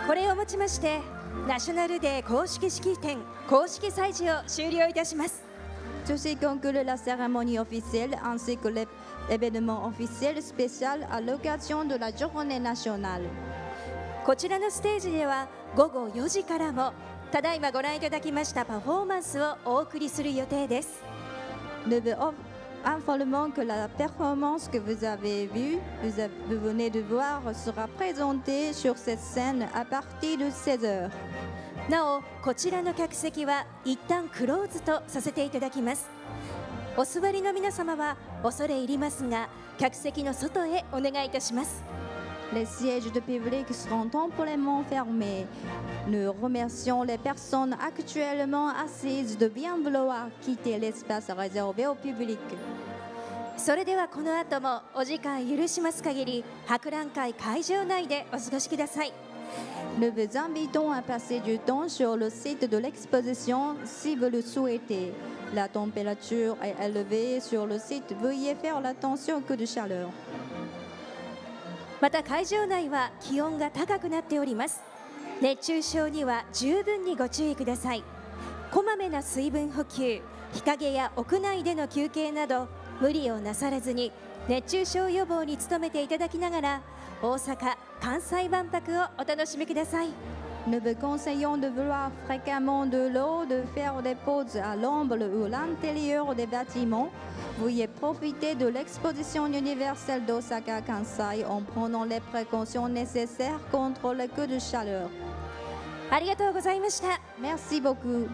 これをもちましてナショナルデー公式式典公式祭事を終了いたします。 Ceci conclut la cérémonie officielle ainsi que l'événement officiel spécial à l'occasion de la journée nationale. こちらのステージでは午後4時からもただいまご覧いただきましたパフォーマンスをお送りする予定です。 Nous vous informons que la performance que vous avez vue, vous venez de voir, sera présentée sur cette scène à partir de 16 heures. なおこちらの客席は一旦クローズとさせていただきます。お座りの皆様は恐れ入りますが客席の外へお願いいたします。 Les sièges de public seront temporairement fermés. Nous remercions les personnes actuellement assises de bien vouloir quitter l'espace réservé au public. それではこの後もお時間許します限り博覧会会場内でお過ごしください。 Nous vous invitons à passer du temps sur le site de l'exposition si vous le souhaitez. La température est élevée sur le site. Veuillez faire attention au coup de chaleur. また会場内は気温が高くなっております。熱中症には十分にご注意ください。こまめな水分補給、日陰や屋内での休憩など無理をなさらずに熱中症予防に努めていただきながら大阪・関西万博をお楽しみください。 Nous vous conseillons de boire fréquemment de l'eau, de faire des pauses à l'ombre ou à l'intérieur des bâtiments. Veuillez profiter de l'exposition universelle d'Osaka Kansai en prenant les précautions nécessaires contre le coup de chaleur. ありがとうございました。 Merci beaucoup.